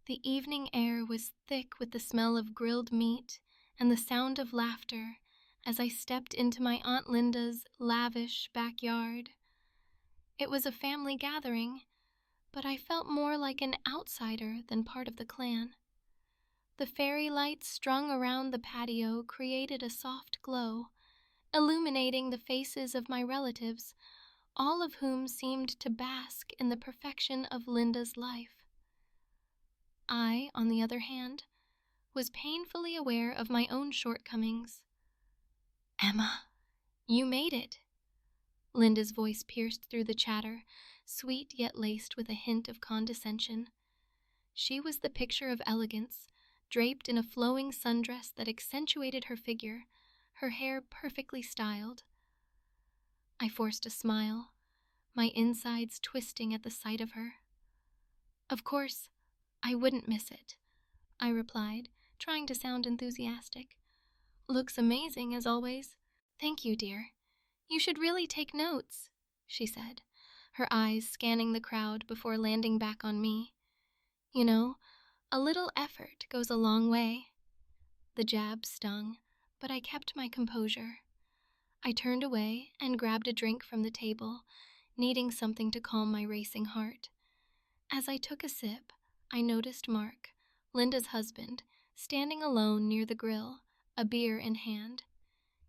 The evening air was thick with the smell of grilled meat and the sound of laughter as I stepped into my Aunt Linda's lavish backyard. It was a family gathering, but I felt more like an outsider than part of the clan. The fairy lights strung around the patio created a soft glow, illuminating the faces of my relatives, all of whom seemed to bask in the perfection of Linda's life. I, on the other hand, was painfully aware of my own shortcomings. "Emma, you made it." Linda's voice pierced through the chatter, sweet yet laced with a hint of condescension. She was the picture of elegance, draped in a flowing sundress that accentuated her figure, her hair perfectly styled. I forced a smile, my insides twisting at the sight of her. "Of course, I wouldn't miss it," I replied, trying to sound enthusiastic. "Looks amazing, as always." "Thank you, dear. You should really take notes," she said, her eyes scanning the crowd before landing back on me. "You know, a little effort goes a long way." The jab stung, but I kept my composure. I turned away and grabbed a drink from the table, needing something to calm my racing heart. As I took a sip, I noticed Mark, Linda's husband, standing alone near the grill, a beer in hand.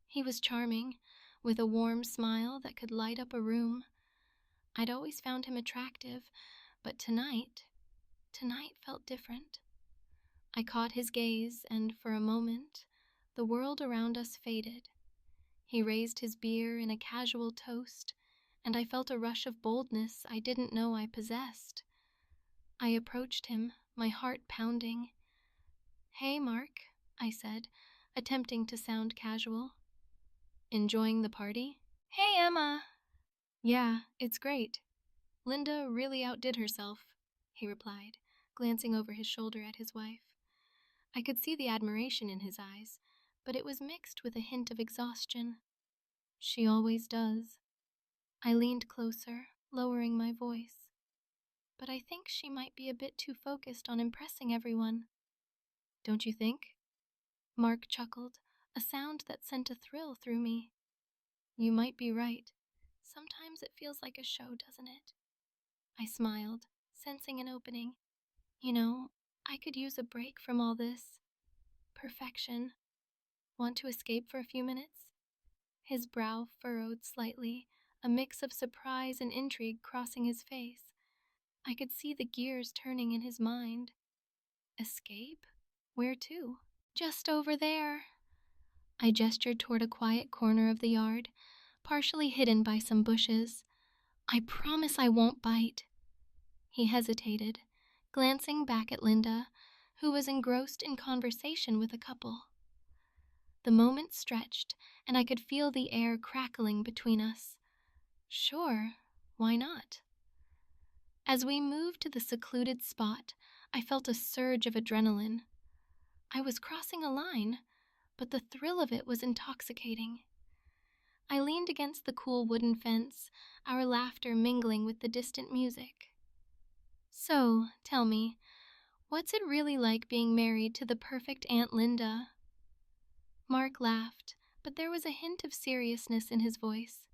He was charming, with a warm smile that could light up a room. I'd always found him attractive, but tonight felt different. I caught his gaze, and for a moment, the world around us faded. He raised his beer in a casual toast, and I felt a rush of boldness I didn't know I possessed. I approached him, my heart pounding. "Hey, Mark," I said, attempting to sound casual. "Enjoying the party?" "Hey, Emma." "Yeah, it's great. Linda really outdid herself," he replied, glancing over his shoulder at his wife. I could see the admiration in his eyes, but it was mixed with a hint of exhaustion. "She always does." I leaned closer, lowering my voice. "But I think she might be a bit too focused on impressing everyone." "Don't you think?" Mark chuckled, a sound that sent a thrill through me. "You might be right. Sometimes it feels like a show, doesn't it?" I smiled, sensing an opening. "You know, I could use a break from all this perfection. Want to escape for a few minutes?" His brow furrowed slightly, a mix of surprise and intrigue crossing his face. I could see the gears turning in his mind. "Escape? Where to?" "Just over there." I gestured toward a quiet corner of the yard, partially hidden by some bushes. "I promise I won't bite." He hesitated, glancing back at Linda, who was engrossed in conversation with a couple. The moment stretched, and I could feel the air crackling between us. Sure, why not? As we moved to the secluded spot, I felt a surge of adrenaline. I was crossing a line, but the thrill of it was intoxicating. I leaned against the cool wooden fence, our laughter mingling with the distant music. "So, tell me, what's it really like being married to the perfect Aunt Linda?" Mark laughed, but there was a hint of seriousness in his voice.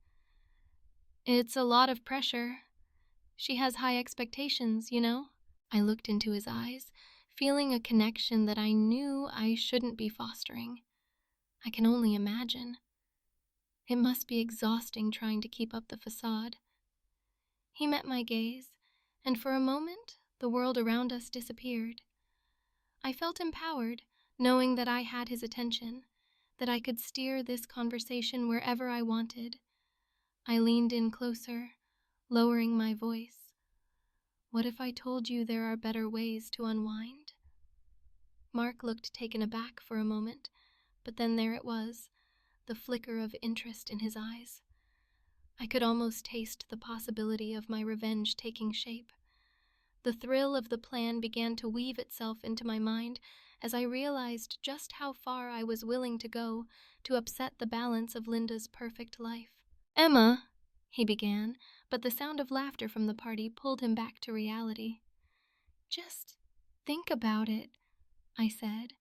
"It's a lot of pressure. She has high expectations, you know?" I looked into his eyes, feeling a connection that I knew I shouldn't be fostering. I can only imagine. It must be exhausting trying to keep up the facade. He met my gaze, and for a moment, the world around us disappeared. I felt empowered, knowing that I had his attention, that I could steer this conversation wherever I wanted. I leaned in closer, lowering my voice. "What if I told you there are better ways to unwind?" Mark looked taken aback for a moment, but then there it was, the flicker of interest in his eyes. I could almost taste the possibility of my revenge taking shape. The thrill of the plan began to weave itself into my mind as I realized just how far I was willing to go to upset the balance of Linda's perfect life. "Emma," he began, but the sound of laughter from the party pulled him back to reality. Think about it, I said,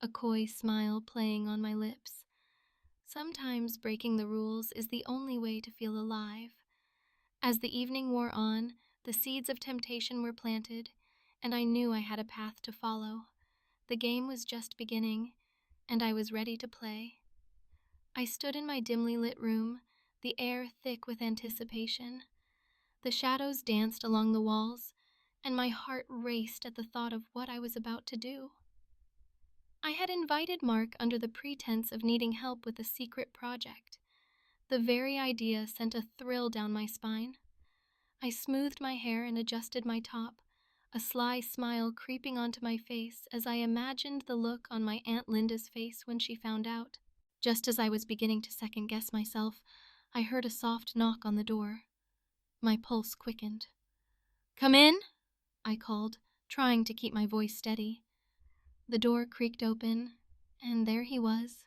a coy smile playing on my lips. Sometimes breaking the rules is the only way to feel alive. As the evening wore on, the seeds of temptation were planted, and I knew I had a path to follow. The game was just beginning, and I was ready to play. I stood in my dimly lit room, the air thick with anticipation. The shadows danced along the walls, and my heart raced at the thought of what I was about to do. I had invited Mark under the pretense of needing help with a secret project. The very idea sent a thrill down my spine. I smoothed my hair and adjusted my top, a sly smile creeping onto my face as I imagined the look on my Aunt Linda's face when she found out. Just as I was beginning to second-guess myself, I heard a soft knock on the door. My pulse quickened. "Come in," I called, trying to keep my voice steady. The door creaked open, and there he was,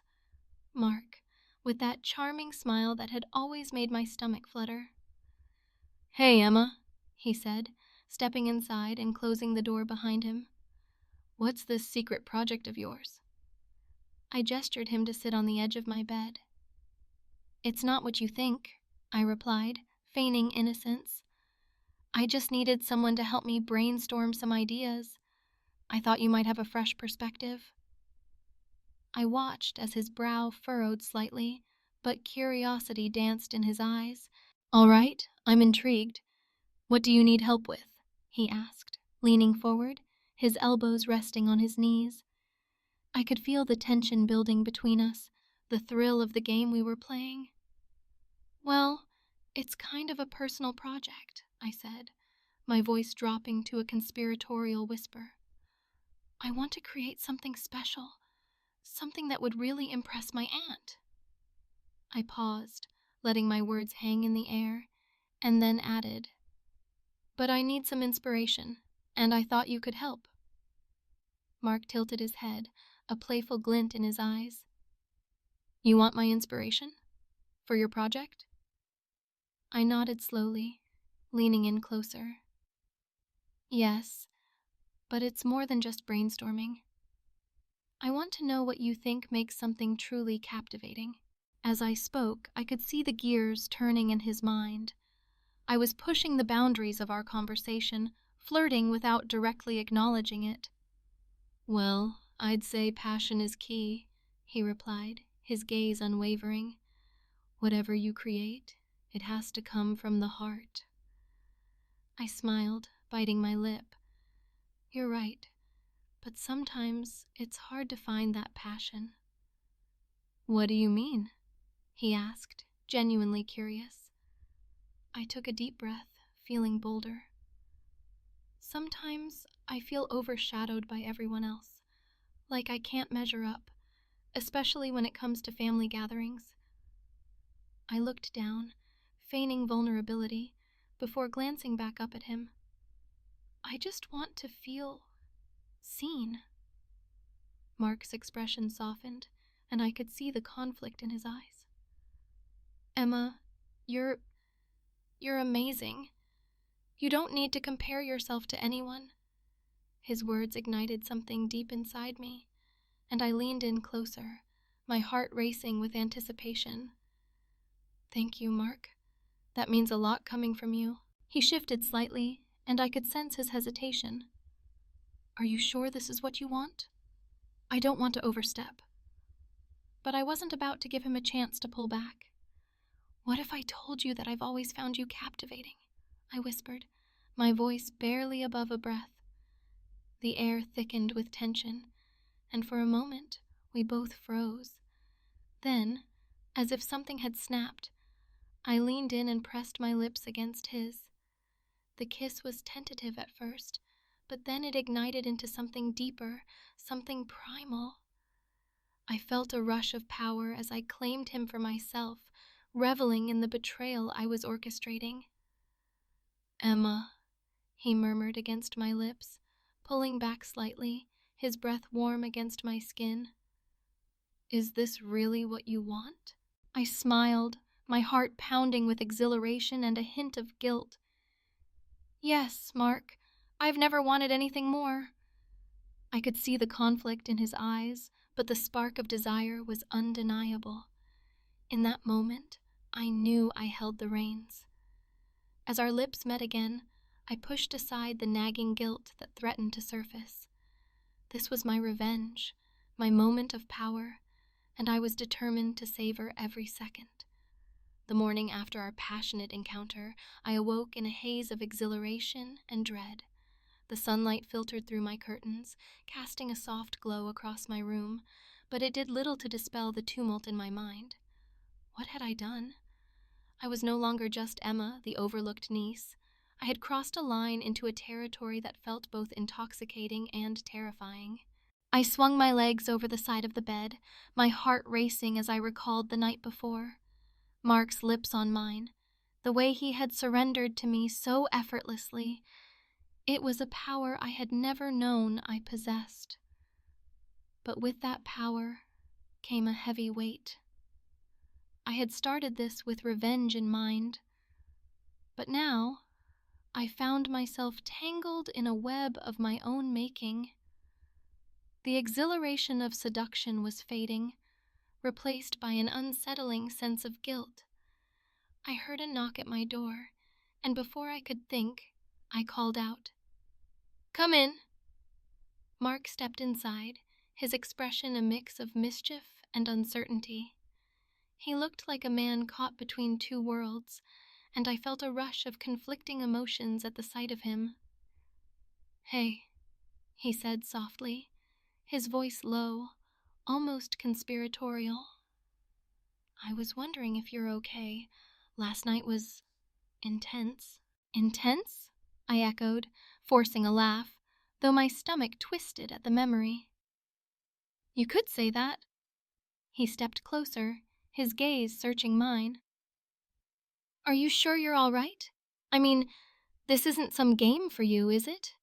Mark, with that charming smile that had always made my stomach flutter. "Hey, Emma," he said, stepping inside and closing the door behind him. "What's this secret project of yours?" I gestured him to sit on the edge of my bed. "It's not what you think," I replied, feigning innocence. "I just needed someone to help me brainstorm some ideas. I thought you might have a fresh perspective." I watched as his brow furrowed slightly, but curiosity danced in his eyes. "All right, I'm intrigued. What do you need help with?" he asked, leaning forward, his elbows resting on his knees. I could feel the tension building between us, the thrill of the game we were playing. "Well, it's kind of a personal project," I said, my voice dropping to a conspiratorial whisper. "I want to create something special, something that would really impress my aunt." I paused, letting my words hang in the air, and then added, "But I need some inspiration, and I thought you could help." Mark tilted his head, a playful glint in his eyes. "You want my inspiration? For your project?" I nodded slowly, leaning in closer. "Yes, but it's more than just brainstorming. I want to know what you think makes something truly captivating." As I spoke, I could see the gears turning in his mind. I was pushing the boundaries of our conversation, flirting without directly acknowledging it. "Well, I'd say passion is key," he replied, his gaze unwavering. "Whatever you create, it has to come from the heart." I smiled, biting my lip. "You're right, but sometimes it's hard to find that passion." "What do you mean?" he asked, genuinely curious. I took a deep breath, feeling bolder. "Sometimes I feel overshadowed by everyone else, like I can't measure up, especially when it comes to family gatherings." I looked down, feigning vulnerability, before glancing back up at him. "I just want to feel seen." Mark's expression softened, and I could see the conflict in his eyes. "Emma, you're amazing. You don't need to compare yourself to anyone." His words ignited something deep inside me, and I leaned in closer, my heart racing with anticipation. "Thank you, Mark. That means a lot coming from you." He shifted slightly, and I could sense his hesitation. "Are you sure this is what you want? I don't want to overstep." But I wasn't about to give him a chance to pull back. "What if I told you that I've always found you captivating?" I whispered, my voice barely above a breath. The air thickened with tension, and for a moment we both froze. Then, as if something had snapped, I leaned in and pressed my lips against his. The kiss was tentative at first, but then it ignited into something deeper, something primal. I felt a rush of power as I claimed him for myself, reveling in the betrayal I was orchestrating. "Emma," he murmured against my lips, pulling back slightly, his breath warm against my skin. "Is this really what you want?" I smiled, my heart pounding with exhilaration and a hint of guilt. "Yes, Mark. I've never wanted anything more." I could see the conflict in his eyes, but the spark of desire was undeniable. In that moment, I knew I held the reins. As our lips met again, I pushed aside the nagging guilt that threatened to surface. This was my revenge, my moment of power, and I was determined to savor every second. The morning after our passionate encounter, I awoke in a haze of exhilaration and dread. The sunlight filtered through my curtains, casting a soft glow across my room, but it did little to dispel the tumult in my mind. What had I done? I was no longer just Emma, the overlooked niece. I had crossed a line into a territory that felt both intoxicating and terrifying. I swung my legs over the side of the bed, my heart racing as I recalled the night before. Mark's lips on mine, the way he had surrendered to me so effortlessly. It was a power I had never known I possessed. But with that power came a heavy weight. I had started this with revenge in mind, but now I found myself tangled in a web of my own making. The exhilaration of seduction was fading, replaced by an unsettling sense of guilt. I heard a knock at my door, and before I could think, I called out, "Come in." Mark stepped inside, his expression a mix of mischief and uncertainty. He looked like a man caught between two worlds, and I felt a rush of conflicting emotions at the sight of him. "Hey," he said softly, his voice low, almost conspiratorial. "I was wondering if you're okay. Last night was intense." "Intense?" I echoed, forcing a laugh, though my stomach twisted at the memory. "You could say that." He stepped closer, his gaze searching mine. "Are you sure you're all right? I mean, this isn't some game for you, is it?"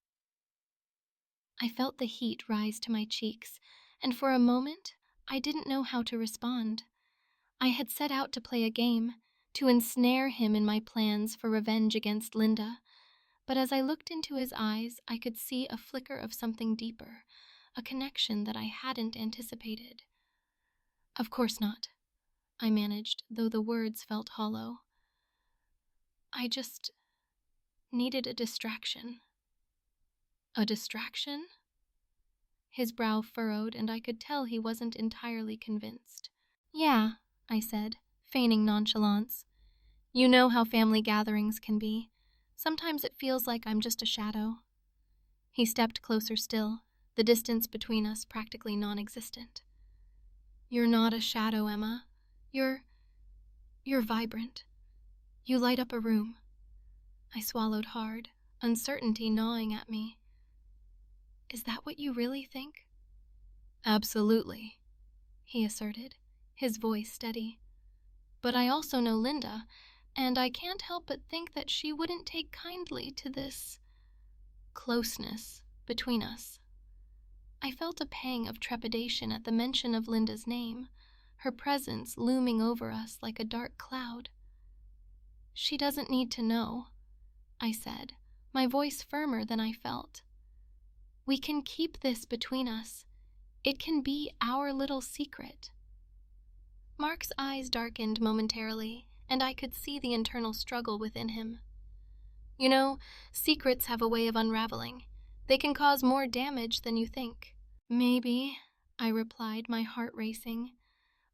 I felt the heat rise to my cheeks, and for a moment, I didn't know how to respond. I had set out to play a game, to ensnare him in my plans for revenge against Linda, but as I looked into his eyes, I could see a flicker of something deeper, a connection that I hadn't anticipated. "Of course not," I managed, though the words felt hollow. "I just needed a distraction." "A distraction?" His brow furrowed, and I could tell he wasn't entirely convinced. "Yeah," I said, feigning nonchalance. "You know how family gatherings can be. Sometimes it feels like I'm just a shadow." He stepped closer still, the distance between us practically non-existent. "You're not a shadow, Emma. You're vibrant. You light up a room." I swallowed hard, uncertainty gnawing at me. "Is that what you really think?" "Absolutely," he asserted, his voice steady. "But I also know Linda, and I can't help but think that she wouldn't take kindly to this closeness between us." I felt a pang of trepidation at the mention of Linda's name, her presence looming over us like a dark cloud. "She doesn't need to know," I said, my voice firmer than I felt. "We can keep this between us. It can be our little secret." Mark's eyes darkened momentarily, and I could see the internal struggle within him. "You know, secrets have a way of unraveling. They can cause more damage than you think." "Maybe," I replied, my heart racing.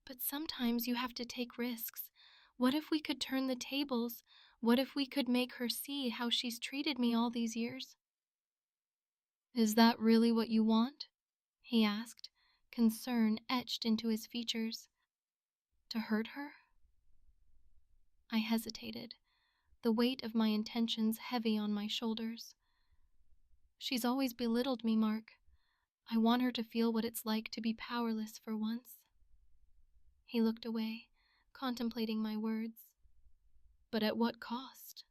"But sometimes you have to take risks. What if we could turn the tables? What if we could make her see how she's treated me all these years?" "Is that really what you want?" he asked, concern etched into his features. "To hurt her?" I hesitated, the weight of my intentions heavy on my shoulders. "She's always belittled me, Mark. I want her to feel what it's like to be powerless for once." He looked away, contemplating my words. "But at what cost?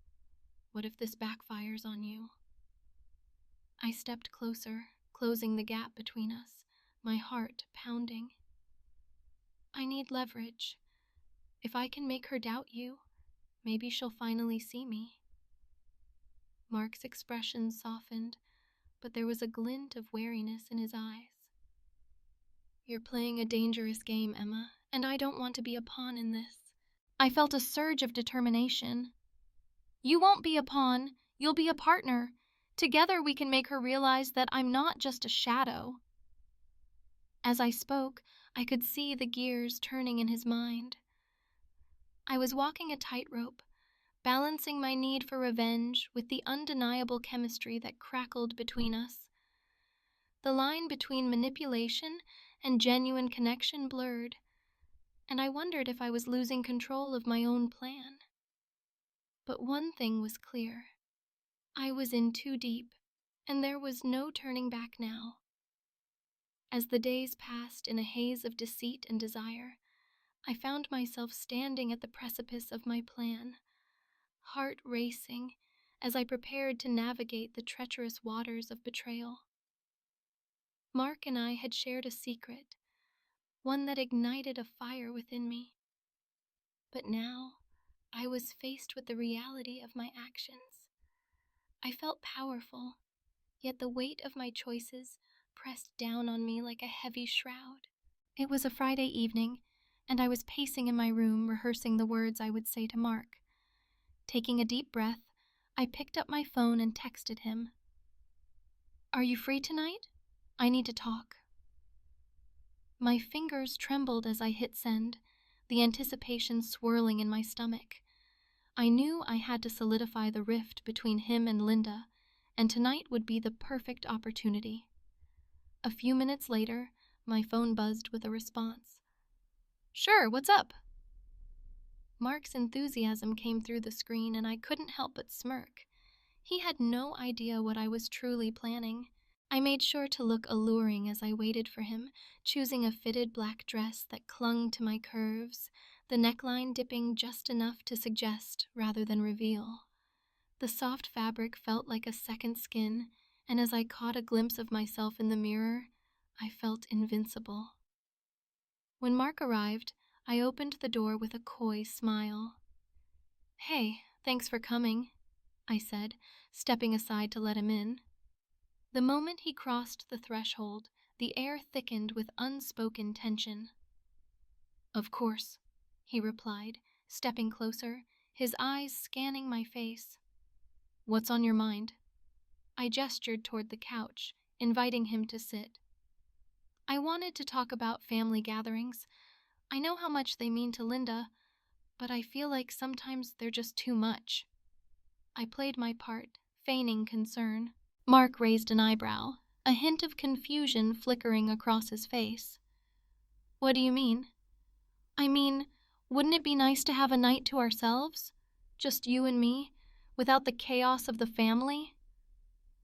What if this backfires on you?" I stepped closer, closing the gap between us, my heart pounding. "I need leverage. If I can make her doubt you, maybe she'll finally see me." Mark's expression softened, but there was a glint of wariness in his eyes. "You're playing a dangerous game, Emma, and I don't want to be a pawn in this." I felt a surge of determination. "You won't be a pawn. You'll be a partner. Together we can make her realize that I'm not just a shadow." As I spoke, I could see the gears turning in his mind. I was walking a tightrope, balancing my need for revenge with the undeniable chemistry that crackled between us. The line between manipulation and genuine connection blurred, and I wondered if I was losing control of my own plan. But one thing was clear. I was in too deep, and there was no turning back now. As the days passed in a haze of deceit and desire, I found myself standing at the precipice of my plan, heart racing as I prepared to navigate the treacherous waters of betrayal. Mark and I had shared a secret, one that ignited a fire within me. But now I was faced with the reality of my actions. I felt powerful, yet the weight of my choices pressed down on me like a heavy shroud. It was a Friday evening, and I was pacing in my room, rehearsing the words I would say to Mark. Taking a deep breath, I picked up my phone and texted him. "Are you free tonight? I need to talk." My fingers trembled as I hit send, the anticipation swirling in my stomach. I knew I had to solidify the rift between him and Linda, and tonight would be the perfect opportunity. A few minutes later, my phone buzzed with a response. "Sure, what's up?" Mark's enthusiasm came through the screen, and I couldn't help but smirk. He had no idea what I was truly planning. I made sure to look alluring as I waited for him, choosing a fitted black dress that clung to my curves, the neckline dipping just enough to suggest rather than reveal. The soft fabric felt like a second skin, and as I caught a glimpse of myself in the mirror, I felt invincible. When Mark arrived, I opened the door with a coy smile. "Hey, thanks for coming," I said, stepping aside to let him in. The moment he crossed the threshold, the air thickened with unspoken tension. "Of course," he replied, stepping closer, his eyes scanning my face. "What's on your mind?" I gestured toward the couch, inviting him to sit. "I wanted to talk about family gatherings. I know how much they mean to Linda, but I feel like sometimes they're just too much." I played my part, feigning concern. Mark raised an eyebrow, a hint of confusion flickering across his face. "What do you mean?" "I mean, wouldn't it be nice to have a night to ourselves? Just you and me, without the chaos of the family?"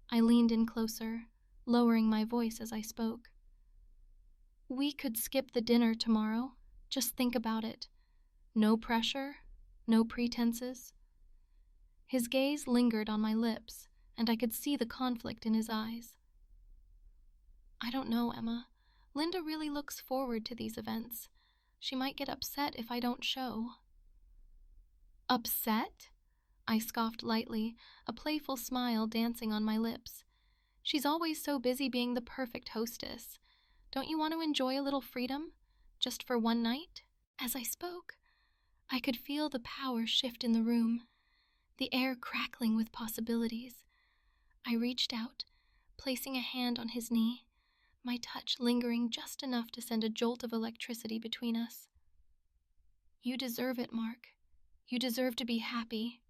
I leaned in closer, lowering my voice as I spoke. "We could skip the dinner tomorrow. Just think about it. No pressure, no pretenses." His gaze lingered on my lips, and I could see the conflict in his eyes. "I don't know, Emma. Linda really looks forward to these events. She might get upset if I don't show." "Upset?" I scoffed lightly, a playful smile dancing on my lips. "She's always so busy being the perfect hostess. Don't you want to enjoy a little freedom? Just for one night?" As I spoke, I could feel the power shift in the room, the air crackling with possibilities. I reached out, placing a hand on his knee, my touch lingering just enough to send a jolt of electricity between us. "You deserve it, Mark. You deserve to be happy."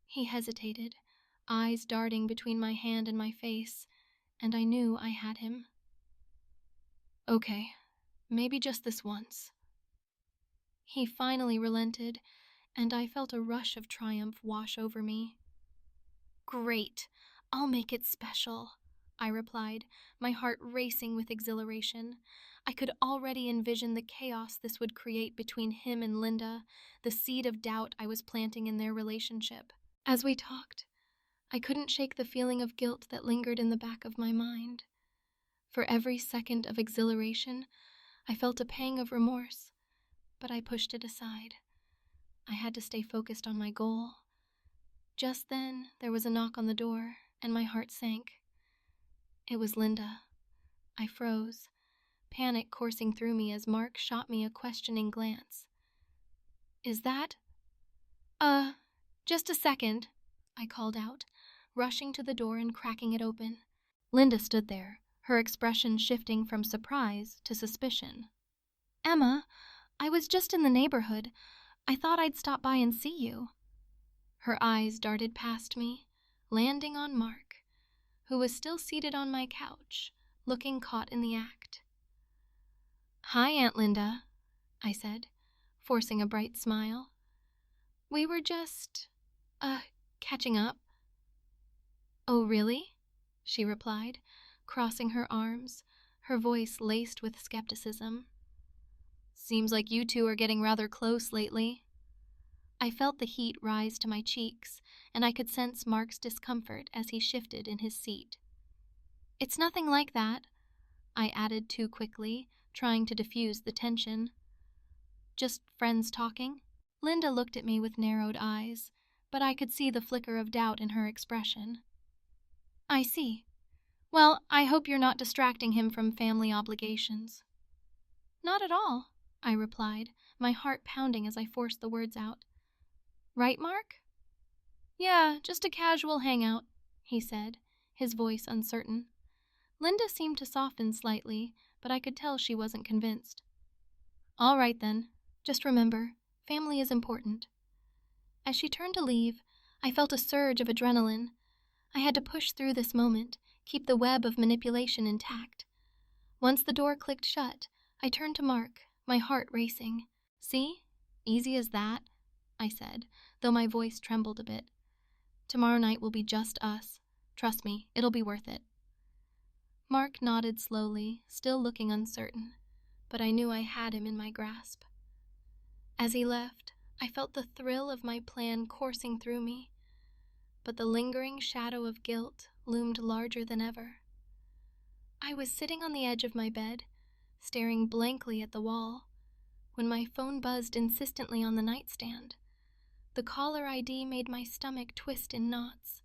He hesitated, eyes darting between my hand and my face, and I knew I had him. "Okay, maybe just this once." He finally relented, and I felt a rush of triumph wash over me. "Great, I'll make it special," I replied, my heart racing with exhilaration. I could already envision the chaos this would create between him and Linda, the seed of doubt I was planting in their relationship. As we talked, I couldn't shake the feeling of guilt that lingered in the back of my mind. For every second of exhilaration, I felt a pang of remorse, but I pushed it aside. I had to stay focused on my goal. Just then, there was a knock on the door, and my heart sank. It was Linda. I froze, panic coursing through me as Mark shot me a questioning glance. Is that? Just a second, I called out, rushing to the door and cracking it open. Linda stood there, her expression shifting from surprise to suspicion. Emma, I was just in the neighborhood. I thought I'd stop by and see you. Her eyes darted past me, landing on Mark, who was still seated on my couch, looking caught in the act. Hi, Aunt Linda, I said, forcing a bright smile. We were just, catching up. Oh, really? She replied, crossing her arms, her voice laced with skepticism. Seems like you two are getting rather close lately. I felt the heat rise to my cheeks, and I could sense Mark's discomfort as he shifted in his seat. It's nothing like that, I added too quickly, trying to diffuse the tension. Just friends talking? Linda looked at me with narrowed eyes, but I could see the flicker of doubt in her expression. I see. Well, I hope you're not distracting him from family obligations. Not at all, I replied, my heart pounding as I forced the words out. Right, Mark? Yeah, just a casual hangout, he said, his voice uncertain. Linda seemed to soften slightly, but I could tell she wasn't convinced. All right then, just remember, family is important. As she turned to leave, I felt a surge of adrenaline. I had to push through this moment, keep the web of manipulation intact. Once the door clicked shut, I turned to Mark, my heart racing. See? Easy as that, I said, though my voice trembled a bit. Tomorrow night will be just us. Trust me, it'll be worth it. Mark nodded slowly, still looking uncertain, but I knew I had him in my grasp. As he left, I felt the thrill of my plan coursing through me, but the lingering shadow of guilt loomed larger than ever. I was sitting on the edge of my bed, staring blankly at the wall, when my phone buzzed insistently on the nightstand. The caller ID made my stomach twist in knots.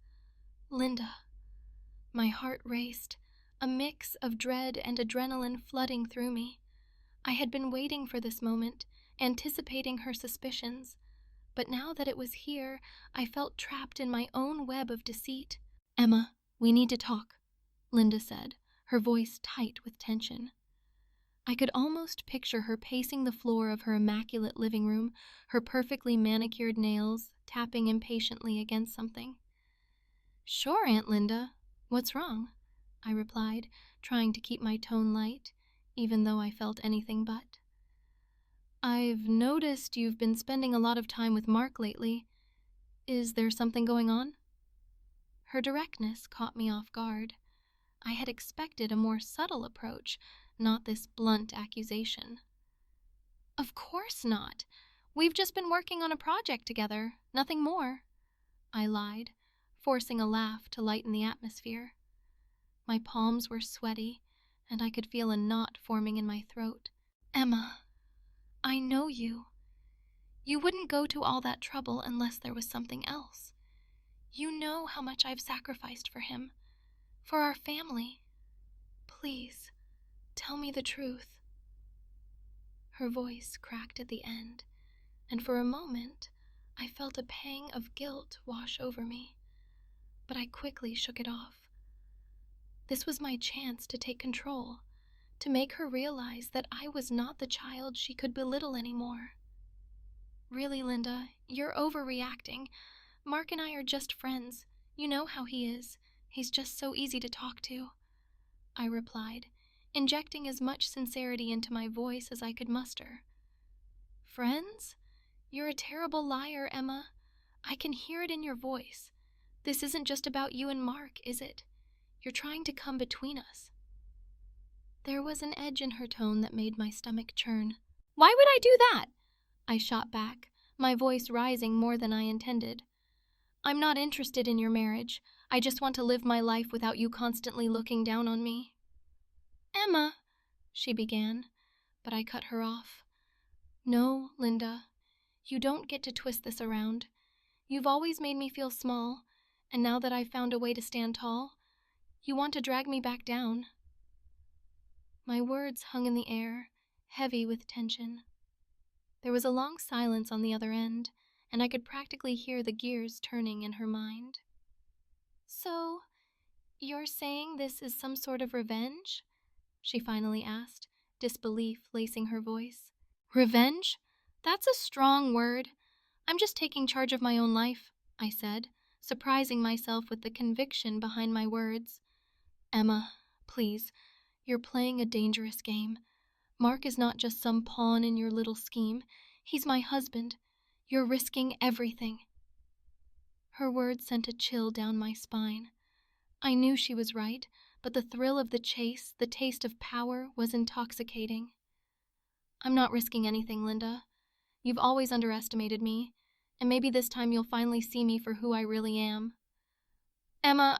Linda. My heart raced, a mix of dread and adrenaline flooding through me. I had been waiting for this moment, anticipating her suspicions, but now that it was here, I felt trapped in my own web of deceit. Emma, we need to talk, Linda said, her voice tight with tension. I could almost picture her pacing the floor of her immaculate living room, her perfectly manicured nails tapping impatiently against something. Sure, Aunt Linda. What's wrong? I replied, trying to keep my tone light, even though I felt anything but. I've noticed you've been spending a lot of time with Mark lately. Is there something going on? Her directness caught me off guard. I had expected a more subtle approach, not this blunt accusation. Of course not. We've just been working on a project together, nothing more, I lied, forcing a laugh to lighten the atmosphere. My palms were sweaty, and I could feel a knot forming in my throat. Emma, I know you. You wouldn't go to all that trouble unless there was something else. You know how much I've sacrificed for him, for our family. Please, tell me the truth. Her voice cracked at the end, and for a moment, I felt a pang of guilt wash over me, but I quickly shook it off. This was my chance to take control, to make her realize that I was not the child she could belittle anymore. Really, Linda, you're overreacting. Mark and I are just friends. You know how he is. He's just so easy to talk to, I replied, injecting as much sincerity into my voice as I could muster. Friends? You're a terrible liar, Emma. I can hear it in your voice. This isn't just about you and Mark, is it? You're trying to come between us. There was an edge in her tone that made my stomach churn. Why would I do that? I shot back, my voice rising more than I intended. I'm not interested in your marriage. I just want to live my life without you constantly looking down on me. Emma, she began, but I cut her off. No, Linda, you don't get to twist this around. You've always made me feel small, and now that I've found a way to stand tall, You want to drag me back down." My words hung in the air, heavy with tension. There was a long silence on the other end, and I could practically hear the gears turning in her mind. "So, you're saying this is some sort of revenge?" she finally asked, disbelief lacing her voice. "Revenge? That's a strong word. I'm just taking charge of my own life," I said, surprising myself with the conviction behind my words. "Emma, please, you're playing a dangerous game. Mark is not just some pawn in your little scheme. He's my husband. You're risking everything." Her words sent a chill down my spine. I knew she was right, but the thrill of the chase, the taste of power, was intoxicating. "I'm not risking anything, Linda. You've always underestimated me, and maybe this time you'll finally see me for who I really am." "Emma,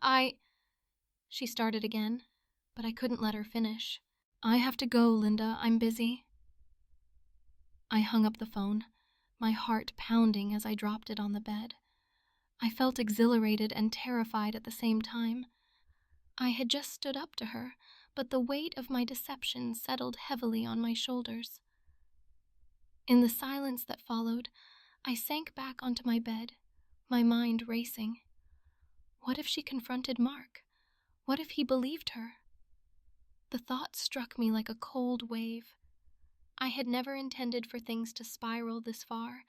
She started again, but I couldn't let her finish. "I have to go, Linda. I'm busy." I hung up the phone, my heart pounding as I dropped it on the bed. I felt exhilarated and terrified at the same time. I had just stood up to her, but the weight of my deception settled heavily on my shoulders. In the silence that followed, I sank back onto my bed, my mind racing. What if she confronted Mark? What if he believed her? The thought struck me like a cold wave. I had never intended for things to spiral this far,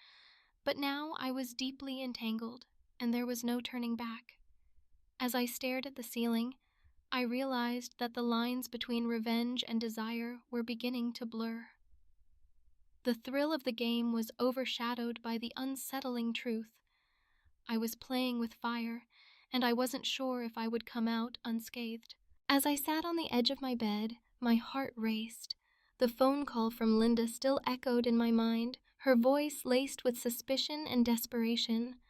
but now I was deeply entangled, and there was no turning back. As I stared at the ceiling, I realized that the lines between revenge and desire were beginning to blur. The thrill of the game was overshadowed by the unsettling truth. I was playing with fire, and I wasn't sure if I would come out unscathed. As I sat on the edge of my bed, my heart raced. The phone call from Linda still echoed in my mind, her voice laced with suspicion and desperation.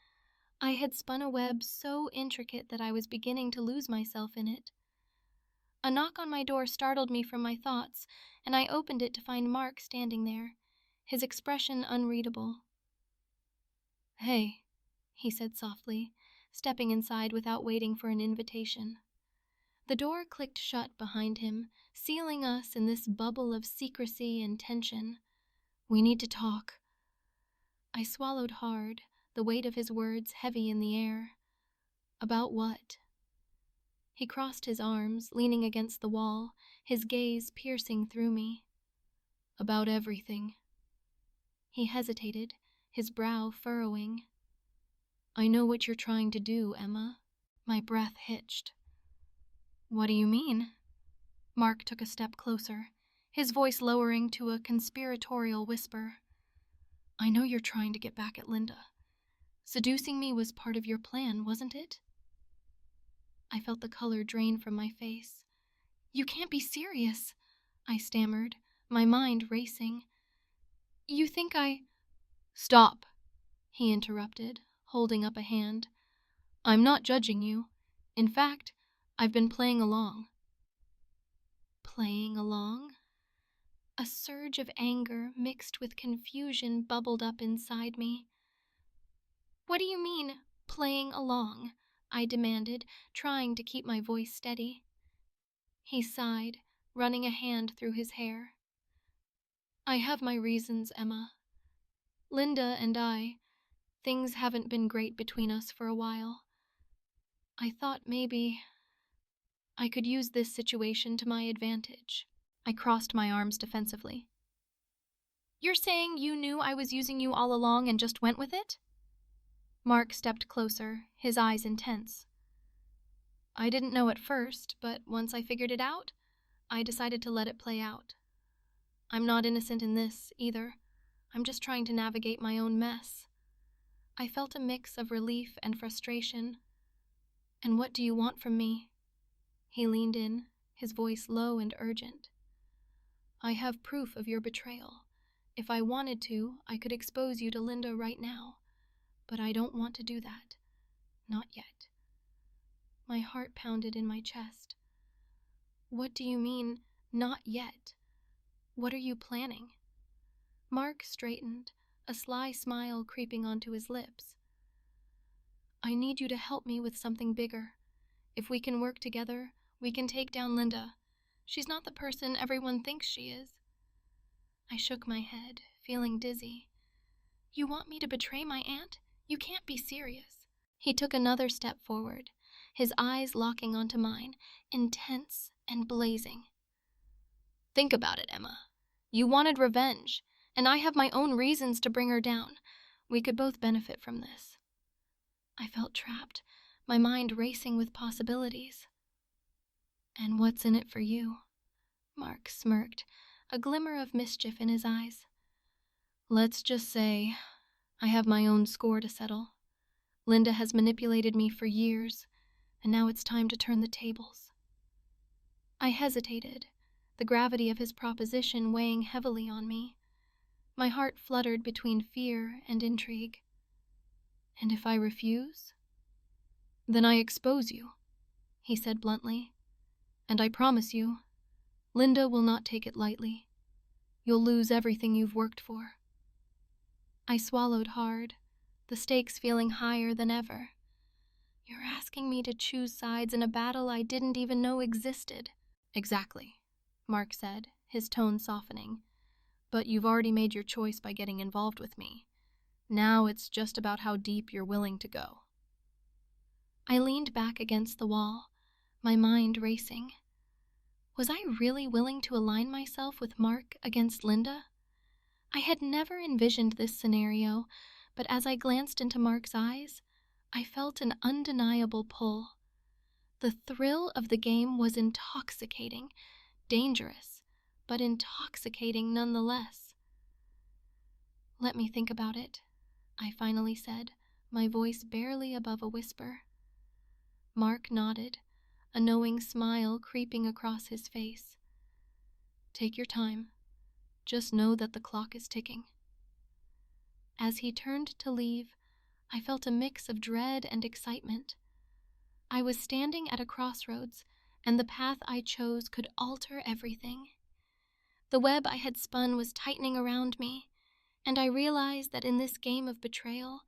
I had spun a web so intricate that I was beginning to lose myself in it. A knock on my door startled me from my thoughts, and I opened it to find Mark standing there, his expression unreadable. "Hey," he said softly, stepping inside without waiting for an invitation. The door clicked shut behind him, sealing us in this bubble of secrecy and tension. "We need to talk." I swallowed hard, the weight of his words heavy in the air. "About what?" He crossed his arms, leaning against the wall, his gaze piercing through me. "About everything." He hesitated, his brow furrowing. "I know what you're trying to do, Emma." My breath hitched. "What do you mean?" Mark took a step closer, his voice lowering to a conspiratorial whisper. "I know you're trying to get back at Linda. Seducing me was part of your plan, wasn't it?" I felt the color drain from my face. "You can't be serious," I stammered, my mind racing. "You think I—" "Stop," he interrupted, holding up a hand. "I'm not judging you. In fact, I've been playing along." Playing along? A surge of anger mixed with confusion bubbled up inside me. "What do you mean, playing along?" I demanded, trying to keep my voice steady. He sighed, running a hand through his hair. "I have my reasons, Emma. Linda and things haven't been great between us for a while. I thought maybe I could use this situation to my advantage." I crossed my arms defensively. "You're saying you knew I was using you all along and just went with it?" Mark stepped closer, his eyes intense. "I didn't know at first, but once I figured it out, I decided to let it play out. I'm not innocent in this, either. I'm just trying to navigate my own mess." I felt a mix of relief and frustration. "And what do you want from me?" He leaned in, his voice low and urgent. "I have proof of your betrayal. If I wanted to, I could expose you to Linda right now. But I don't want to do that. Not yet." My heart pounded in my chest. "What do you mean, not yet? What are you planning?" Mark straightened, a sly smile creeping onto his lips. "I need you to help me with something bigger. If we can work together, We can take down Linda. She's not the person everyone thinks she is. I shook my head, feeling dizzy. You want me to betray my aunt? You can't be serious. He took another step forward, his eyes locking onto mine, intense and blazing. Think about it, Emma. You wanted revenge, and I have my own reasons to bring her down. We could both benefit from this. I felt trapped, my mind racing with possibilities. And what's in it for you? Mark smirked, a glimmer of mischief in his eyes. Let's just say I have my own score to settle. Linda has manipulated me for years, and now it's time to turn the tables. I hesitated, the gravity of his proposition weighing heavily on me. My heart fluttered between fear and intrigue. And if I refuse? Then I expose you, he said bluntly. And I promise you, Linda will not take it lightly. You'll lose everything you've worked for. I swallowed hard, the stakes feeling higher than ever. You're asking me to choose sides in a battle I didn't even know existed. Exactly, Mark said, his tone softening. But you've already made your choice by getting involved with me. Now it's just about how deep you're willing to go. I leaned back against the wall, my mind racing. Was I really willing to align myself with Mark against Linda? I had never envisioned this scenario, but as I glanced into Mark's eyes, I felt an undeniable pull. The thrill of the game was intoxicating, dangerous, but intoxicating nonetheless. Let me think about it, I finally said, my voice barely above a whisper. Mark nodded, a knowing smile creeping across his face. Take your time. Just know that the clock is ticking. As he turned to leave, I felt a mix of dread and excitement. I was standing at a crossroads, and the path I chose could alter everything. The web I had spun was tightening around me, and I realized that in this game of betrayal,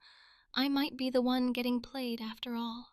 I might be the one getting played after all.